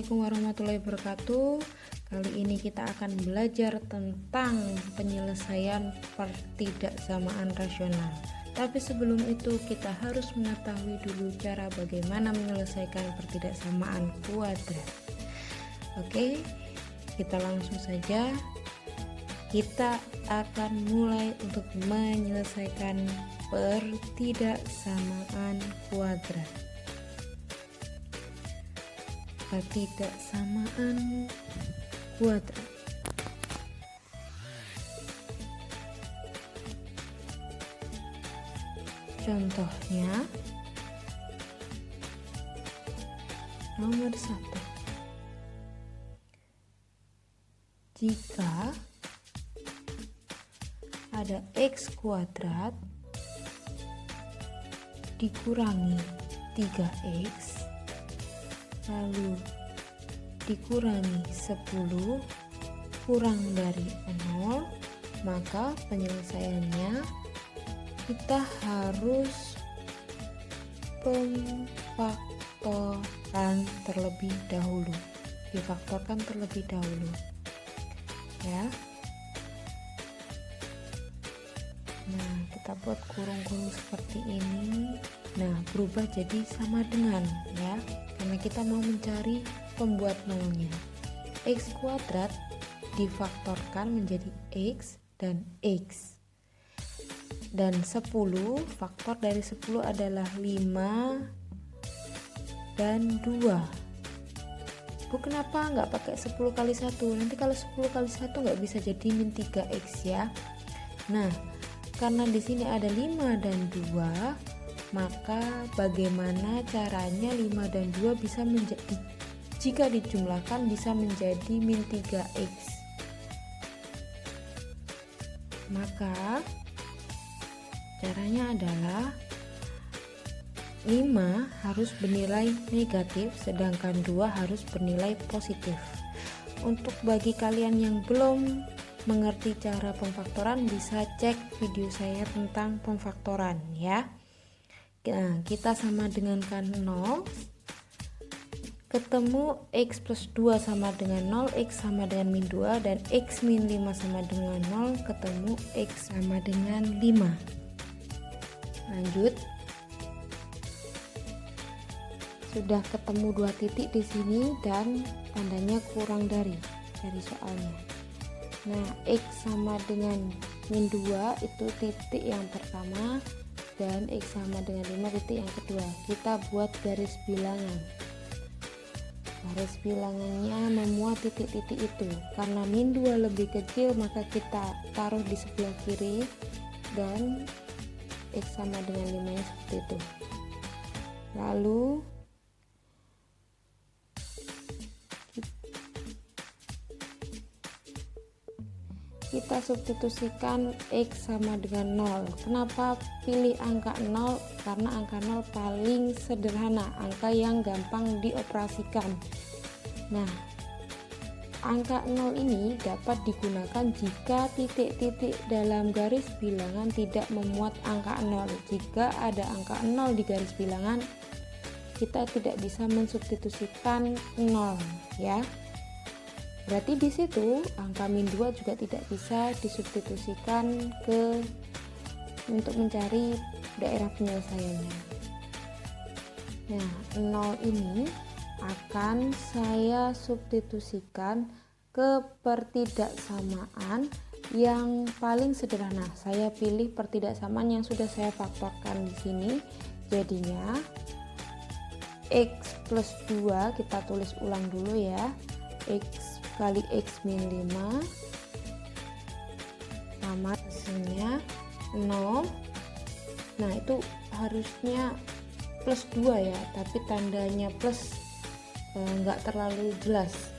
Assalamualaikum warahmatullahi wabarakatuh. Kali ini kita akan belajar tentang penyelesaian pertidaksamaan rasional. Tapi sebelum itu kita harus mengetahui dulu cara bagaimana menyelesaikan pertidaksamaan kuadrat. Oke, kita langsung saja. Kita akan mulai untuk menyelesaikan pertidaksamaan kuadrat. Pertidaksamaan kuadrat. Contohnya nomor 1. Jika ada x kuadrat dikurangi 3x lalu dikurangi 10 kurang dari 0, maka penyelesaiannya kita harus pemfaktoran terlebih dahulu, difaktorkan terlebih dahulu ya. Nah, kita buat kurung-kurung seperti ini. Nah, berubah jadi sama dengan ya, karena kita mau mencari pembuat nolnya. X kuadrat difaktorkan menjadi x dan x. Dan 10, faktor dari 10 adalah 5 dan 2. Bu, kenapa nggak pakai 10 kali 1? Nanti kalau 10 kali 1 nggak bisa jadi min 3x ya. Nah, karena di sini ada 5 dan 2, maka bagaimana caranya 5 dan 2 bisa menjadi, jika dijumlahkan bisa menjadi min 3x. Maka caranya adalah 5 harus bernilai negatif sedangkan 2 harus bernilai positif. Untuk bagi kalian yang belum mengerti cara pemfaktoran, bisa cek video saya tentang pemfaktoran ya. Nah, kita sama dengankan 0, ketemu x plus 2 sama dengan 0, x sama dengan min 2, dan x min 5 sama dengan 0, ketemu x sama dengan 5. Lanjut, sudah ketemu 2 titik di sini dan tandanya kurang dari soalnya. Nah, x sama dengan min 2 itu titik yang pertama dan x sama dengan 5 titik yang kedua. Kita buat garis bilangan. Garis bilangannya memuat titik-titik itu. Karena min 2 lebih kecil, maka kita taruh di sebelah kiri dan x sama dengan 5 nya seperti itu. Lalu kita substitusikan x sama dengan 0. Kenapa pilih angka 0? Karena angka 0 paling sederhana, angka yang gampang dioperasikan. Nah, angka 0 ini dapat digunakan jika titik-titik dalam garis bilangan tidak memuat angka 0. Jika ada angka 0 di garis bilangan, kita tidak bisa mensubstitusikan 0 ya. Berarti di situ angka min 2 juga tidak bisa disubstitusikan untuk mencari daerah penyelesaiannya. Nah, 0 ini akan saya substitusikan ke pertidaksamaan yang paling sederhana. Saya pilih pertidaksamaan yang sudah saya faktorkan di sini. Jadinya x plus 2 kita tulis ulang dulu ya. X kali x min 5 sama hasilnya 0. Nah, itu harusnya plus 2 ya, tapi tandanya plus enggak terlalu jelas.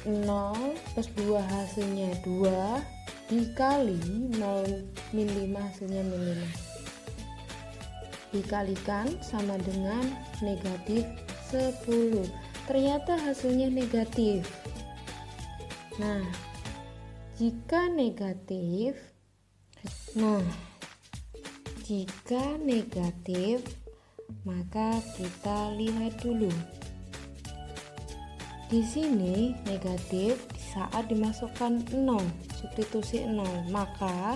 0 plus 2 hasilnya 2 dikali 0 min 5 hasilnya min 5 dikalikan sama dengan negatif 10. Ternyata hasilnya negatif. Nah, jika negatif, maka kita lihat dulu. Di sini negatif saat dimasukkan 0, substitusi 0. Maka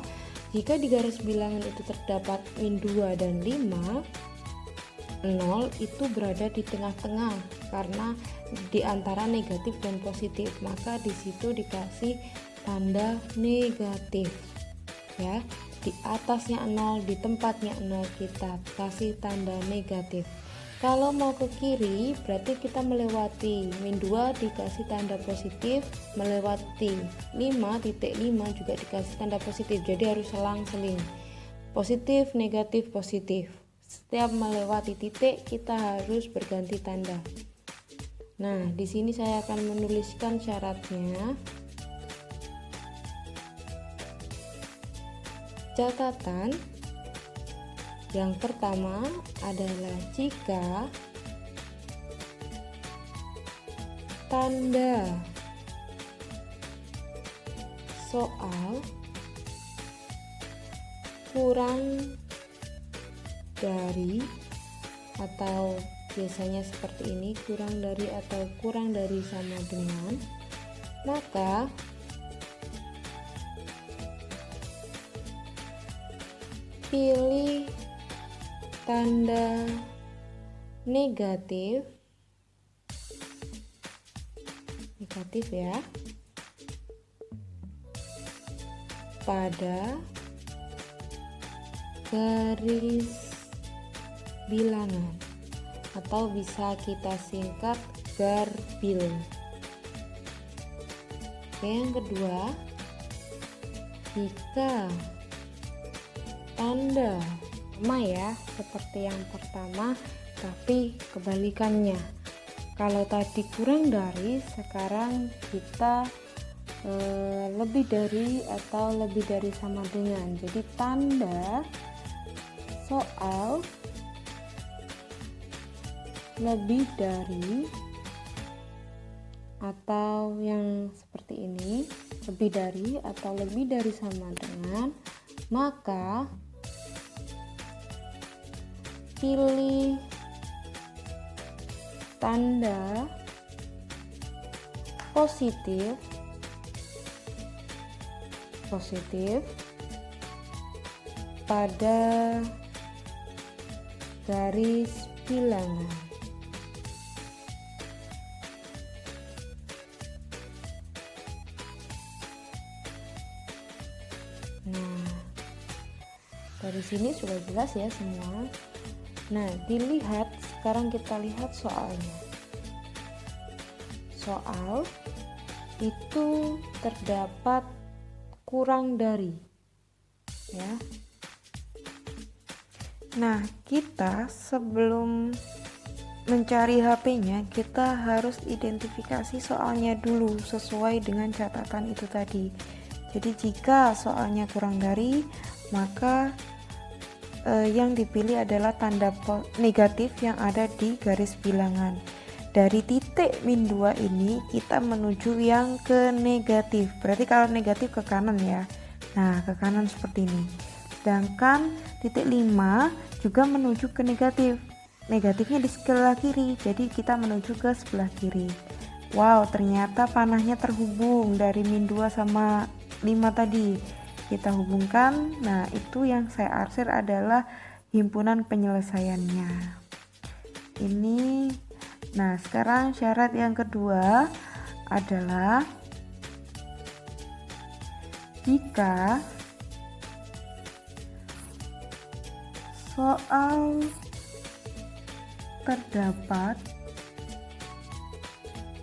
jika di garis bilangan itu terdapat min 2 dan 5, 0 itu berada di tengah-tengah karena di antara negatif dan positif. Maka di situ dikasih tanda negatif. Ya, di atasnya 0, di tempatnya 0 kita kasih tanda negatif. Kalau mau ke kiri berarti kita melewati min 2 dikasih tanda positif, melewati 5.5 juga dikasih tanda positif. Jadi harus selang-seling. Positif, negatif, positif. Setiap melewati titik kita harus berganti tanda. Nah, di sini saya akan menuliskan syaratnya. Catatan yang pertama adalah jika tanda soal kurang dari atau biasanya seperti ini, kurang dari atau kurang dari sama dengan, maka pilih tanda negatif ya pada garis bilangan atau bisa kita singkat garbil. Oke, yang kedua, jika tanda sama ya seperti yang pertama tapi kebalikannya. Kalau tadi kurang dari, sekarang kita lebih dari atau lebih dari sama dengan. Jadi tanda soal lebih dari atau yang seperti ini, lebih dari atau lebih dari sama dengan, maka pilih tanda positif pada garis bilangan. Nah, dari sini sudah jelas ya semua. Nah, dilihat, sekarang kita lihat soalnya. Soal itu terdapat kurang dari, ya. Nah, kita sebelum mencari HP-nya, kita harus identifikasi soalnya dulu sesuai dengan catatan itu tadi. Jadi jika soalnya kurang dari, maka yang dipilih adalah tanda negatif yang ada di garis bilangan. Dari titik min 2 ini kita menuju yang ke negatif. Berarti kalau negatif ke kanan ya. Nah, ke kanan seperti ini. Sedangkan titik 5 juga menuju ke negatif. Negatifnya di sebelah kiri. Jadi kita menuju ke sebelah kiri. Wow, ternyata panahnya terhubung dari min 2 sama 5 tadi. Kita hubungkan. Nah, itu yang saya arsir adalah himpunan penyelesaiannya. Ini. Nah, sekarang syarat yang kedua adalah jika soal terdapat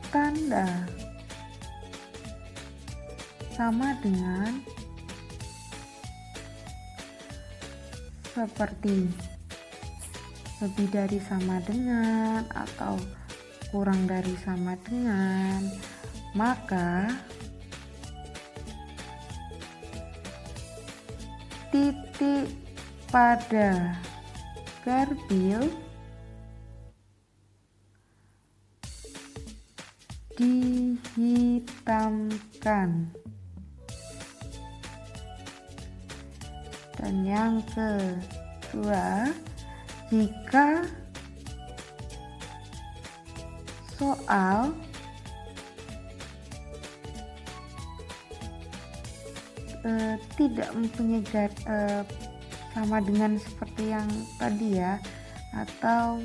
tanda sama dengan seperti lebih dari sama dengan atau kurang dari sama dengan, maka titik pada garbil dihitamkan. Dan yang kedua, jika soal tidak mempunyai sama dengan seperti yang tadi ya, atau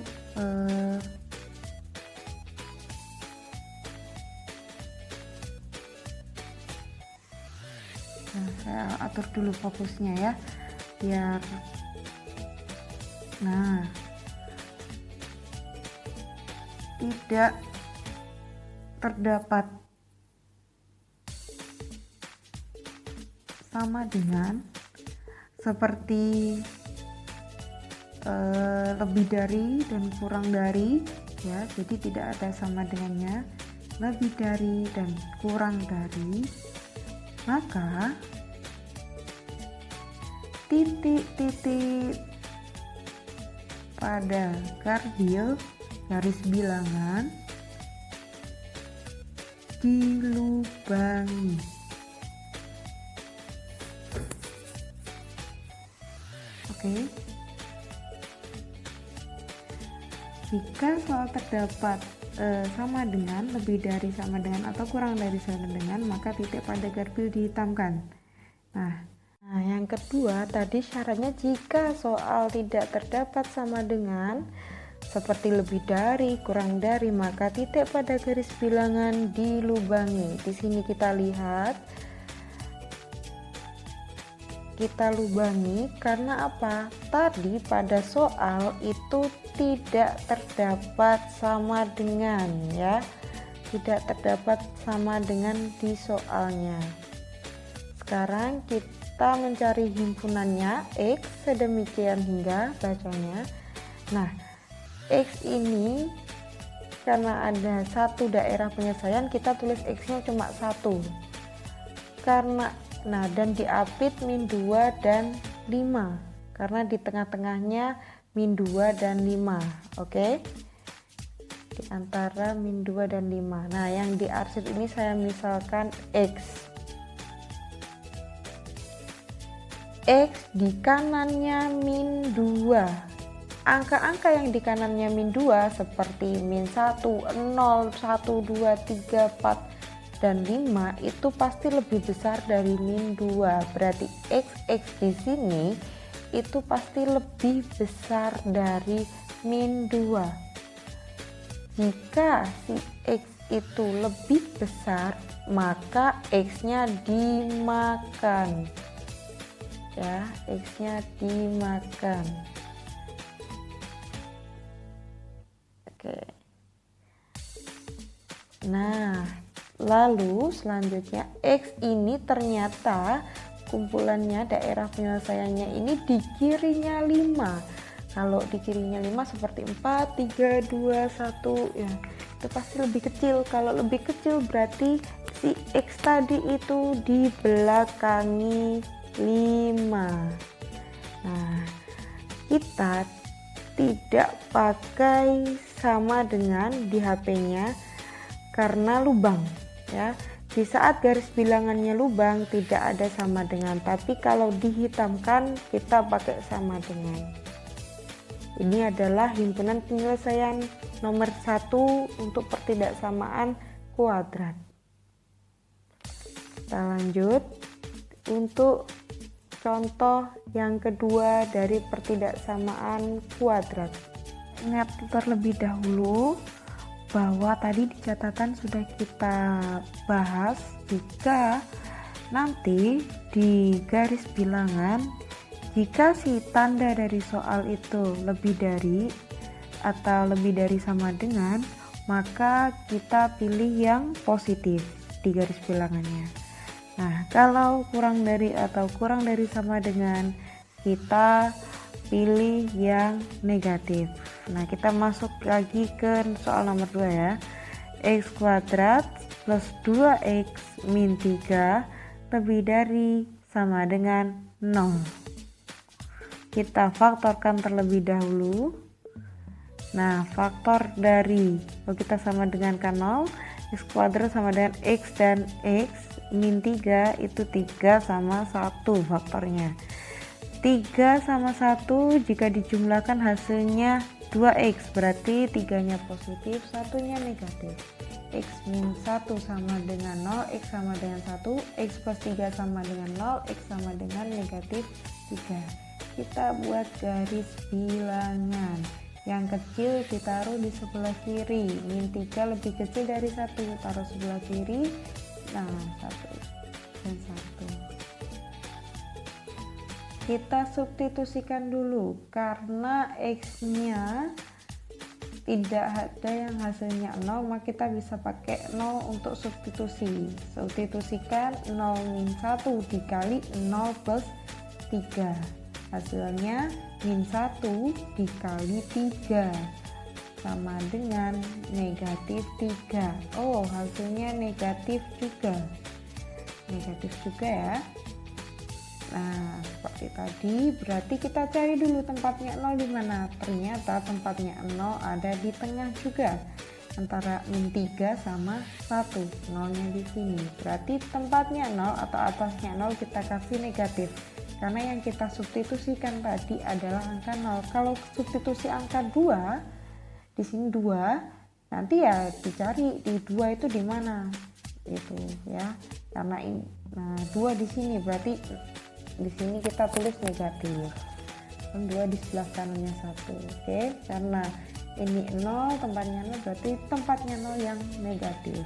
saya atur dulu fokusnya ya, biar tidak terdapat sama dengan seperti lebih dari dan kurang dari ya, jadi tidak ada sama dengannya, lebih dari dan kurang dari, maka titik-titik pada garis bilangan dilubangi. Oke. Jika soal terdapat sama dengan, lebih dari, sama dengan, atau kurang dari sama dengan, maka titik pada garis dihitamkan. Nah, yang kedua tadi syaratnya jika soal tidak terdapat sama dengan seperti lebih dari, kurang dari, maka titik pada garis bilangan dilubangi. Di sini kita lihat, kita lubangi karena apa? Tadi pada soal itu tidak terdapat sama dengan ya, tidak terdapat sama dengan di soalnya. Sekarang kita mencari himpunannya X sedemikian hingga bacanya. Nah, X ini karena ada satu daerah penyelesaian, kita tulis X-nya cuma satu. Dan diapit min 2 dan 5 karena di tengah-tengahnya min 2 dan 5. Oke, di antara min 2 dan 5. Nah, yang diarsip ini saya misalkan X di kanannya min 2. Angka-angka yang di kanannya min 2 seperti min 1, 0, 1, 2, 3, 4 dan 5 itu pasti lebih besar dari min 2. Berarti X di sini itu pasti lebih besar dari min 2. Jika si X itu lebih besar, maka X-nya dimakan. Ya, X-nya dimakan. Oke. Nah, lalu selanjutnya X ini ternyata kumpulannya daerah penyelesaiannya ini di kirinya 5. Kalau di kirinya 5 seperti 4, 3, 2, 1 ya, itu pasti lebih kecil. Kalau lebih kecil berarti si X tadi itu dibelakangi 5. Nah, kita tidak pakai sama dengan di HP-nya karena lubang ya. Di saat garis bilangannya lubang tidak ada sama dengan, tapi kalau dihitamkan kita pakai sama dengan. Ini adalah himpunan penyelesaian nomor 1 untuk pertidaksamaan kuadrat. Kita lanjut untuk contoh yang kedua dari pertidaksamaan kuadrat. Ingat terlebih dahulu bahwa tadi di catatan sudah kita bahas, jika nanti di garis bilangan jika si tanda dari soal itu lebih dari atau lebih dari sama dengan, maka kita pilih yang positif di garis bilangannya. Nah, kalau kurang dari atau kurang dari sama dengan, kita pilih yang negatif. Nah, kita masuk lagi ke soal nomor 2 ya. X kuadrat plus 2x min 3 lebih dari sama dengan 0. Kita faktorkan terlebih dahulu. Nah, faktor dari kalau kita sama dengan kan 0, x kuadrat sama dengan x dan x min 3 itu 3 sama 1 faktornya. 3 sama 1 jika dijumlahkan hasilnya 2x, berarti 3-nya positif, 1-nya negatif. X min 1 sama dengan 0, X sama dengan 1, X plus 3 sama dengan 0, X sama dengan negatif 3. Kita buat garis bilangan. Yang kecil ditaruh di sebelah kiri, min 3 lebih kecil dari 1, taruh sebelah kiri. Nah, 1 dan 1. Kita substitusikan dulu, karena X nya tidak ada yang hasilnya 0, maka kita bisa pakai 0 untuk substitusi. Substitusikan 0 min 1 dikali 0 plus 3, hasilnya min 1 dikali 3 sama dengan negatif 3. Oh, hasilnya negatif juga. Negatif juga ya. Nah, seperti tadi, berarti kita cari dulu tempatnya 0 di mana. Ternyata tempatnya 0 ada di tengah juga, antara min 3 sama 1. 0-nya di sini. Berarti tempatnya 0 atau atasnya 0 kita kasih negatif. Karena yang kita substitusikan tadi adalah angka 0. Kalau substitusi angka 2, di sini 2, nanti ya dicari di 2 itu di mana. Itu ya. Karena ini 2 di sini, berarti di sini kita tulis negatif, dan 2 di sebelah kanannya 1. Oke, karena ini 0, tempatnya 0, berarti tempatnya 0 yang negatif.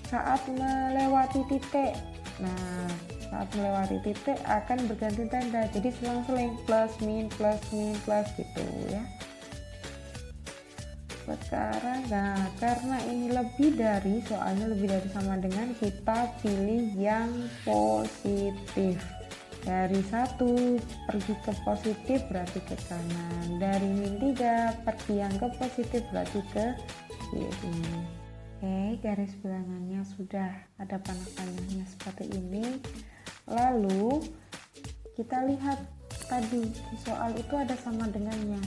Saat melewati titik, nah saat melewati titik akan berganti tanda, jadi selang-seling plus min gitu ya. Sekarang, nah karena ini lebih dari, soalnya lebih dari sama dengan, kita pilih yang positif. Dari 1 pergi ke positif berarti ke kanan, dari min 3 pergi yang ke positif berarti ke kiri. Oke, garis bilangannya sudah ada panah-panahnya seperti ini. Lalu kita lihat tadi di soal itu ada sama dengannya,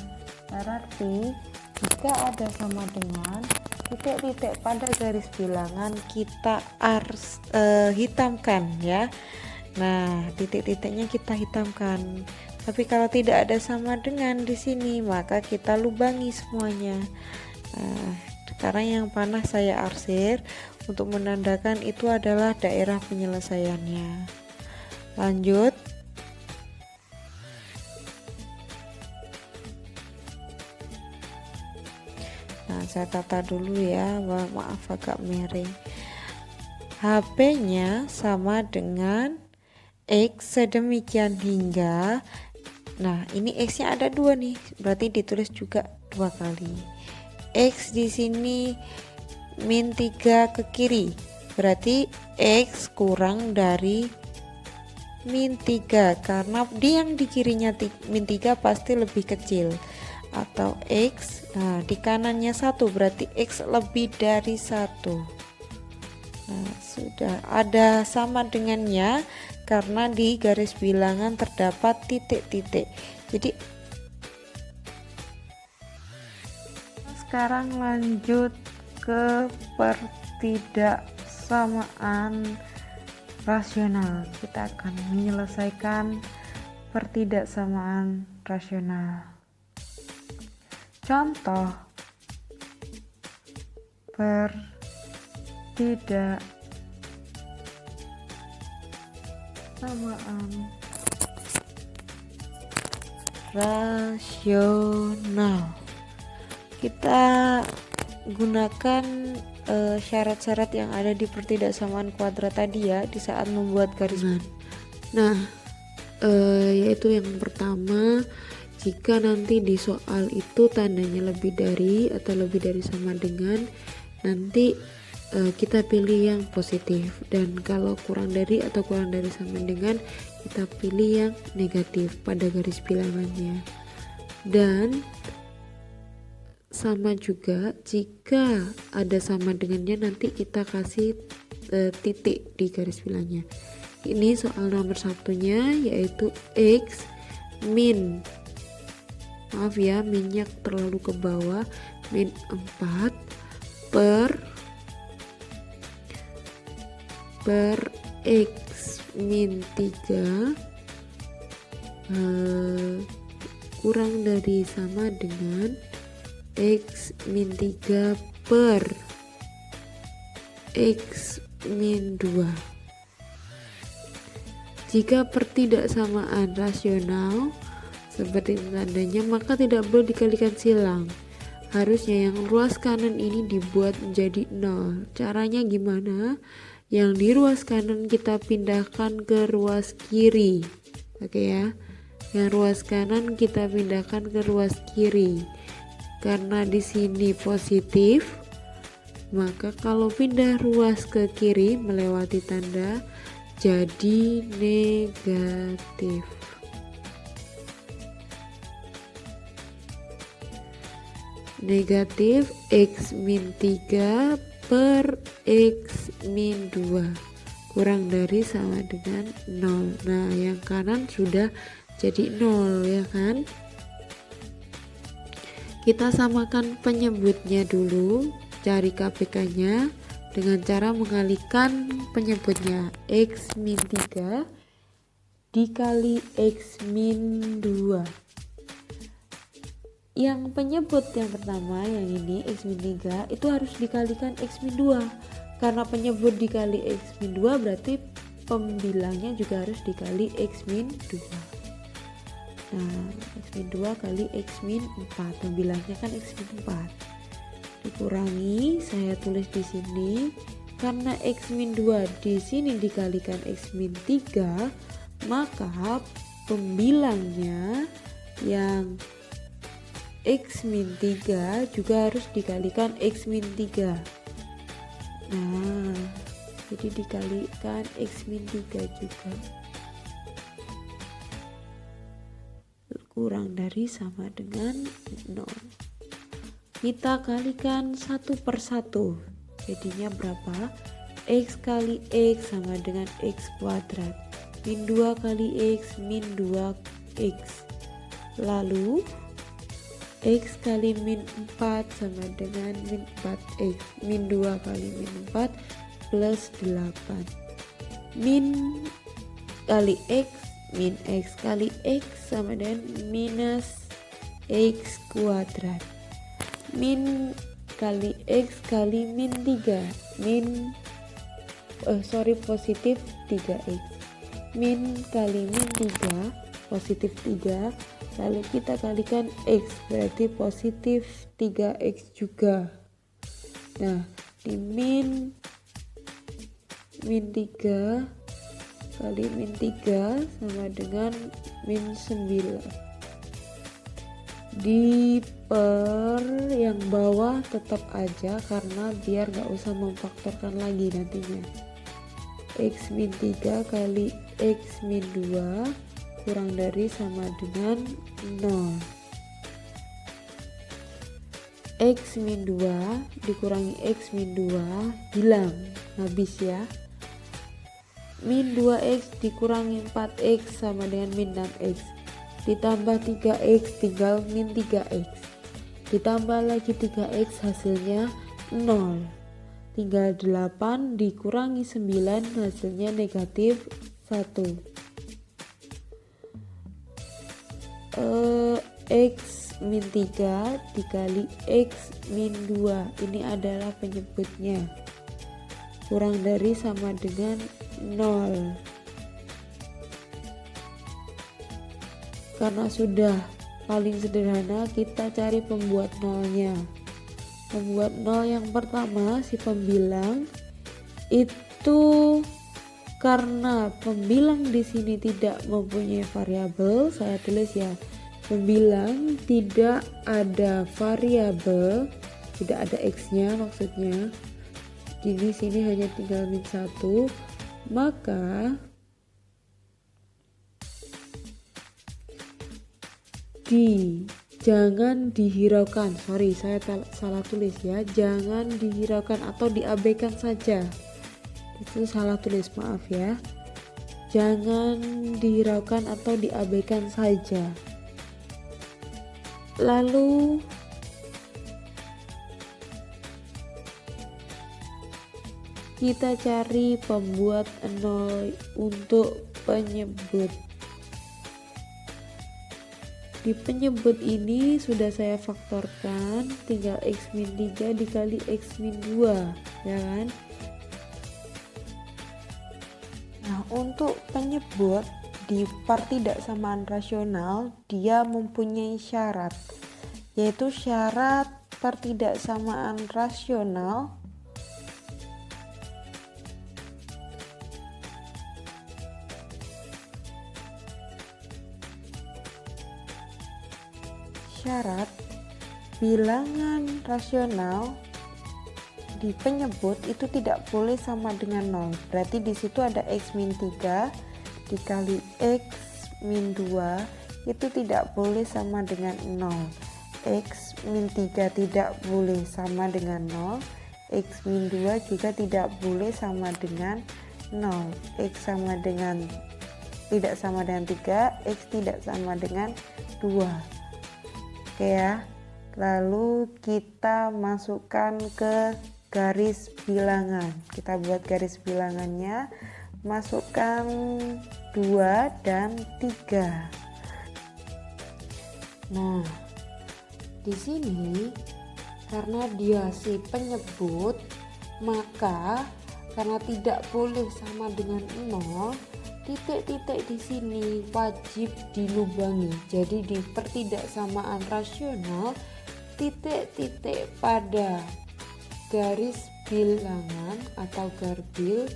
berarti jika ada sama dengan, titik-titik pada garis bilangan kita harus hitamkan ya. Nah, titik-titiknya kita hitamkan. Tapi kalau tidak ada sama dengan di sini, maka kita lubangi semuanya. Nah, sekarang yang panah saya arsir untuk menandakan itu adalah daerah penyelesaiannya. Lanjut. Nah, saya tata dulu ya, maaf agak miring. HP-nya sama dengan X sedemikian hingga, nah ini X-nya ada 2 nih, berarti ditulis juga 2 kali. X di sini min 3 ke kiri, berarti X kurang dari min 3, karena dia yang di kirinya min 3 pasti lebih kecil. Atau X, nah di kanannya 1, berarti X lebih dari 1. Nah, sudah ada sama dengannya karena di garis bilangan terdapat titik-titik. Jadi sekarang lanjut ke pertidaksamaan rasional. Kita akan menyelesaikan pertidaksamaan rasional. Contoh pertidaksamaan rasional. Kita gunakan syarat-syarat yang ada di pertidaksamaan kuadrat tadi ya di saat membuat garis. Nah, yaitu yang pertama, jika nanti di soal itu tandanya lebih dari atau lebih dari sama dengan, nanti kita pilih yang positif, dan kalau kurang dari atau kurang dari sama dengan, kita pilih yang negatif pada garis bilangannya. Dan sama juga jika ada sama dengannya, nanti kita kasih titik di garis bilangnya. Ini soal nomor satunya, yaitu X min, maaf ya, minyak terlalu ke bawah, min 4 per X min 3 kurang dari sama dengan X min 3 per X min 2. Jika pertidaksamaan rasional seperti tandanya, maka tidak boleh dikalikan silang. Harusnya yang ruas kanan ini dibuat menjadi 0. Caranya gimana? Yang di ruas kanan kita pindahkan ke ruas kiri. Oke ya. Yang ruas kanan kita pindahkan ke ruas kiri. Karena di sini positif, maka kalau pindah ruas ke kiri melewati tanda jadi negatif. Negatif X min 3 per X min 2 kurang dari sama dengan 0. Nah, yang kanan sudah jadi 0 ya kan? Kita samakan penyebutnya dulu, cari KPK-nya dengan cara mengalihkan penyebutnya. X min 3 dikali X min 2. Yang penyebut yang pertama, yang ini X min 3 itu harus dikalikan X min 2. Karena penyebut dikali X min 2 berarti pembilangnya juga harus dikali X min 2. Nah, X min 2 kali X min 4, pembilangnya kan X min 4. Dikurangi, saya tulis di sini, karena X min 2 di sini dikalikan X min 3, maka pembilangnya yang X min 3 juga harus dikalikan X min 3. Nah, jadi dikalikan X min 3 juga. Kurang dari sama dengan 0. Kita kalikan satu per satu. Jadinya berapa? X kali X sama dengan X kuadrat. Min 2 kali X min 2X. Lalu X kali min 4 sama dengan min 4X. Min 2 kali min 4 plus 8. Min kali X min X kali X sama dengan minus X kuadrat. Min kali X kali min 3 positif 3X. Min kali min 3 positif 3, lalu kita kalikan X berarti positif 3X juga. Nah, di min 3 kali min 3 sama dengan min 9. Di per yang bawah tetap aja karena biar gak usah memfaktorkan lagi nantinya. X min 3 kali X min 2 kurang dari sama dengan 0. X min 2 dikurangi X min 2 hilang, habis ya. Min 2X dikurangi 4X sama dengan min 6X. Ditambah 3X tinggal min 3X. Ditambah lagi 3X hasilnya 0. Tinggal 8 dikurangi 9 hasilnya negatif 1. X min 3 dikali X min 2. Ini adalah penyebutnya. Kurang dari sama dengan 0. Karena sudah paling sederhana, kita cari pembuat nolnya. Pembuat nol yang pertama, si pembilang itu karena pembilang di sini tidak mempunyai variabel, saya tulis ya, pembilang tidak ada variabel, tidak ada x-nya maksudnya. Jadi sini hanya tinggal min 1. Maka jangan dihiraukan, saya salah tulis ya, jangan dihiraukan atau diabaikan saja, itu salah tulis, maaf ya, jangan dihiraukan atau diabaikan saja. Lalu kita cari pembuat nol untuk penyebut. Di penyebut ini sudah saya faktorkan, tinggal X min 3 dikali X min 2 ya kan. untuk penyebut di pertidaksamaan rasional dia mempunyai syarat, yaitu syarat pertidaksamaan rasional syarat bilangan rasional di penyebut itu tidak boleh sama dengan 0. Berarti di situ ada x min 3 dikali x min 2 itu tidak boleh sama dengan 0. X min 3 tidak boleh sama dengan 0. X min 2 juga tidak boleh sama dengan 0. X sama dengan tidak sama dengan 3, X tidak sama dengan 2. Oke ya. Lalu kita masukkan ke garis bilangan. Kita buat garis bilangannya. Masukkan 2 dan 3. Nah, di sini karena dia si penyebut, maka karena tidak boleh sama dengan 0, titik-titik di sini wajib dilubangi. Jadi di pertidaksamaan rasional, titik-titik pada garis bilangan atau garbil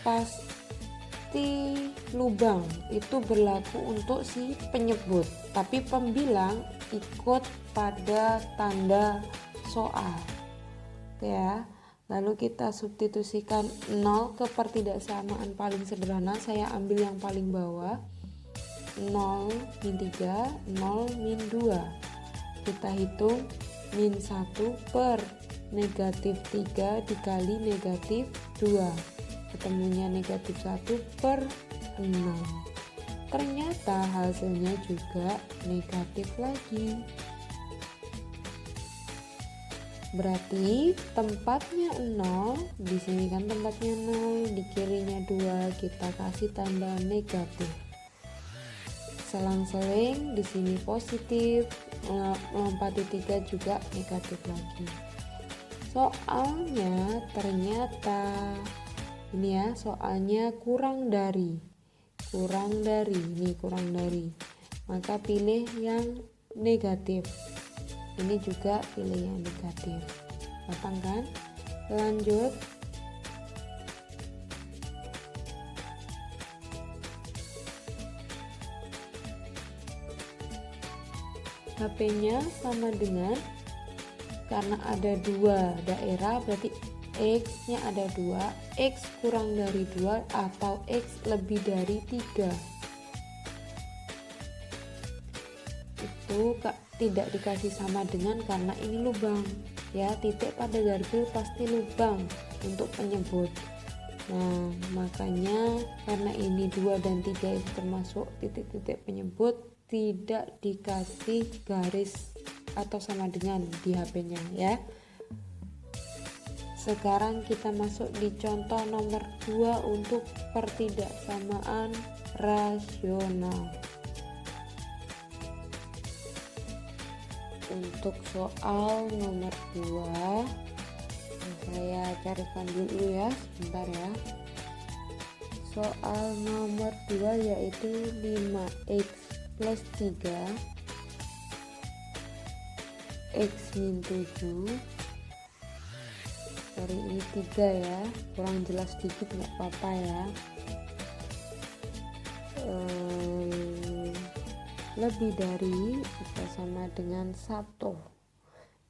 pasti lubang. Itu berlaku untuk si penyebut, tapi pembilang ikut pada tanda soal. Oke ya. Lalu kita substitusikan 0 ke pertidaksamaan paling sederhana. Saya ambil yang paling bawah, 0 min 3, 0 min 2. Kita hitung min 1 per negatif 3 dikali negatif 2. Ketemunya negatif 1 per 6. Ternyata hasilnya juga negatif lagi. Berarti tempatnya 0, di sini kan tempatnya 0, di kirinya 2, kita kasih tanda negatif. Selang-seling di sini positif, melompati 3 juga negatif lagi. Soalnya ternyata ini ya, soalnya kurang dari. Maka pilih yang negatif. Ini juga pilih yang negatif. Gampang kan? Lanjut. HP-nya sama dengan, karena ada 2 daerah berarti X-nya ada 2, X kurang dari 2 atau X lebih dari 3. Itu tidak dikasih sama dengan karena ini lubang ya, titik pada garbil pasti lubang untuk penyebut. Nah, makanya karena ini 2 dan 3 itu termasuk titik-titik penyebut, tidak dikasih garis atau sama dengan di HP-nya ya. Sekarang kita masuk di contoh nomor 2 untuk pertidaksamaan rasional. Untuk soal nomor 2, saya carikan dulu ya, sebentar ya. Soal nomor 2 yaitu 5x plus 3 x min 7. Sorry, ini 3 ya, kurang jelas sedikit nggak apa-apa ya. Lebih dari bisa sama dengan 1.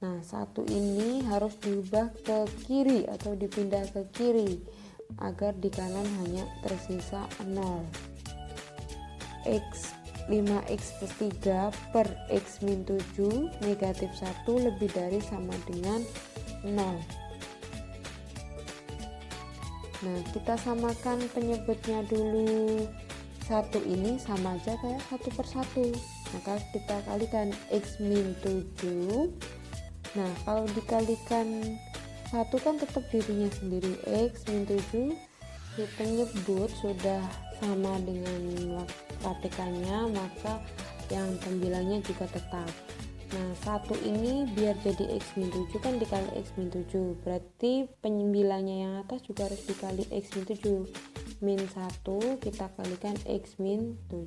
Nah, 1 ini harus diubah ke kiri atau dipindah ke kiri agar di kanan hanya tersisa 0. 5x plus 3 per x min 7 negatif 1 lebih dari sama dengan 0. Nah, kita samakan penyebutnya dulu. 1 ini sama aja kayak 1 per 1, maka kita kalikan x min 7. Nah, kalau dikalikan 1 kan tetap dirinya sendiri, x min 7 si penyebut sudah sama dengan praktikannya, maka yang pembilangnya juga tetap. Nah, 1 ini biar jadi x min 7 kan dikali x min 7, berarti penyembilangnya yang atas juga harus dikali x min 7. min 1 kita kalikan X min 7,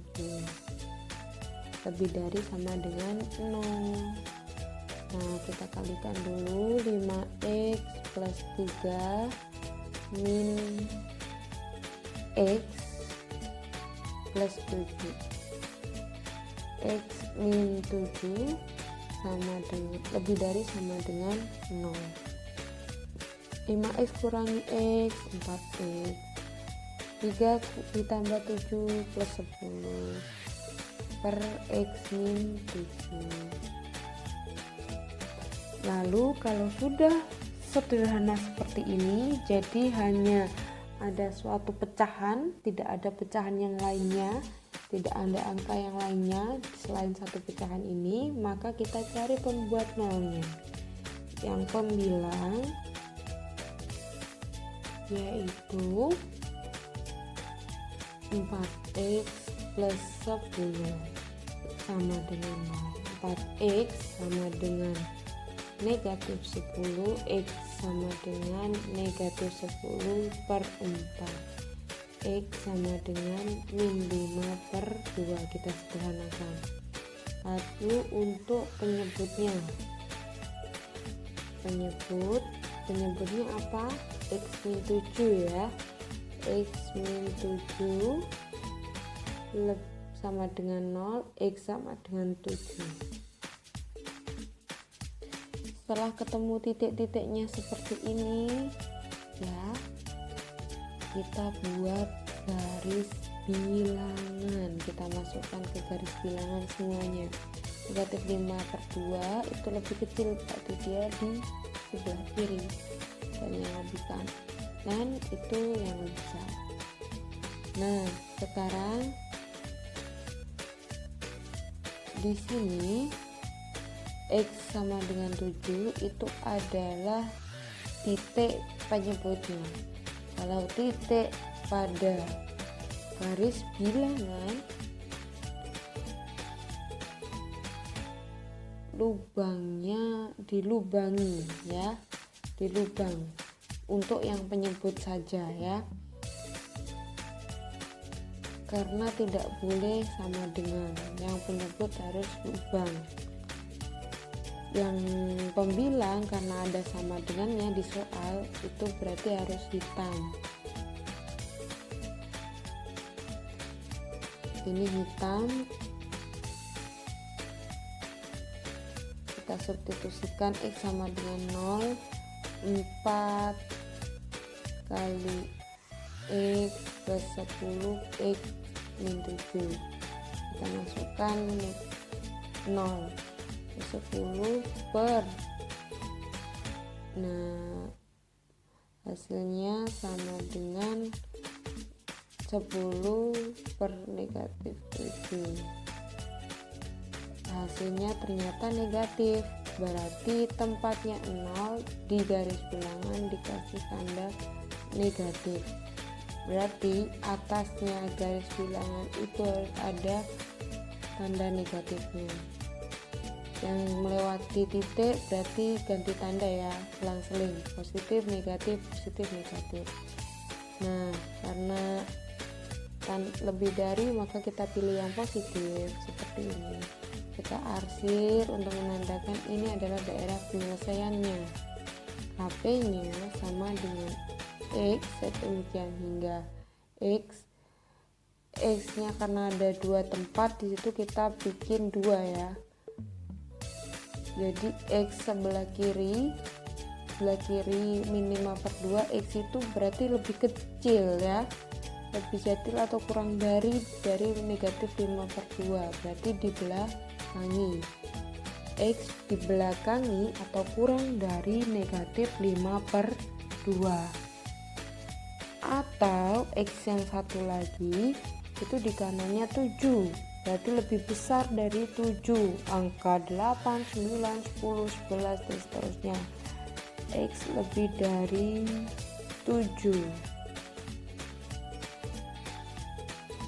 lebih dari sama dengan 0. Nah, kita kalikan dulu 5x plus 3 min x plus 7. X min 7 sama dengan lebih dari sama dengan 0. 5x kurangi x 4x, 3 ditambah 7 plus 10 per x min 7. Lalu kalau sudah sederhana seperti ini, jadi hanya ada suatu pecahan, tidak ada pecahan yang lainnya, tidak ada angka yang lainnya selain satu pecahan ini, maka kita cari pembuat nolnya. Yang pembilang yaitu 4x plus 10 sama dengan 0. 4x sama dengan negatif 10, x sama dengan negatif 10 per 4, x sama dengan min 5 per 2, kita sederhanakan. Lalu untuk penyebutnya apa? X min 7 ya, x min 7 sama dengan 0, x sama dengan 7. Setelah ketemu titik-titiknya seperti ini ya, kita buat garis bilangan, kita masukkan ke garis bilangan semuanya. Negatif 5 per 2 itu lebih kecil, berarti dia di sebelah kiri, dan yang lebih kanan itu yang lebih besar. Nah, sekarang di sini X sama dengan 7 itu adalah titik penyebutnya. Kalau titik pada garis bilangan, lubangnya dilubangi ya, dilubang untuk yang penyebut saja ya, karena tidak boleh sama dengan, yang penyebut harus lubang. Yang pembilang karena ada sama dengannya di soal itu berarti harus hitam. Ini hitam, kita substitusikan X sama dengan 0, 4 kali X plus 10 X min 7, kita masukkan 0 10 per, nah hasilnya sama dengan 10 per negatif 7. Hasilnya ternyata negatif, berarti tempatnya 0 di garis bilangan dikasih tanda negatif, berarti atasnya garis bilangan itu harus ada tanda negatifnya. Yang melewati titik berarti ganti tanda ya, selang-seling, positif negatif positif negatif. Nah, karena lebih dari maka kita pilih yang positif seperti ini. Kita arsir untuk menandakan ini adalah daerah penyelesaiannya. HP-nya sama dengan X, sedemikian hingga X-nya karena ada dua tempat di situ kita bikin 2 ya. Jadi X sebelah kiri min 5 per 2, X itu berarti lebih kecil ya, lebih kecil atau kurang dari negatif 5 per 2, berarti dibelakangi. X dibelakangi atau kurang dari negatif 5 per 2. Atau X yang satu lagi itu di kanannya 7, berarti lebih besar dari 7, angka 8, 9, 10, 11 dan seterusnya. X lebih dari 7.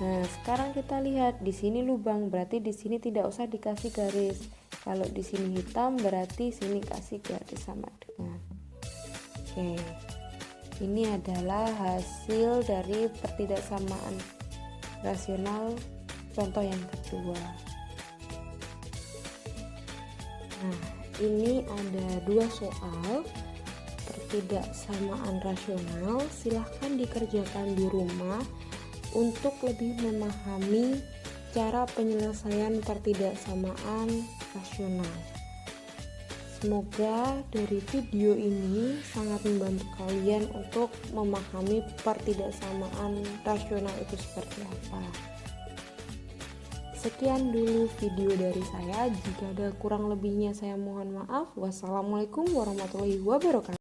Nah, sekarang kita lihat di sini lubang, berarti di sini tidak usah dikasih garis. Kalau di sini hitam berarti sini kasih garis sama dengan. Oke. Ini adalah hasil dari pertidaksamaan rasional contoh yang kedua. Nah, ini ada dua soal pertidaksamaan rasional. Silahkan dikerjakan di rumah untuk lebih memahami cara penyelesaian pertidaksamaan rasional. Semoga dari video ini sangat membantu kalian untuk memahami pertidaksamaan rasional itu seperti apa. Sekian dulu video dari saya. Jika ada kurang lebihnya saya mohon maaf. Wassalamualaikum warahmatullahi wabarakatuh.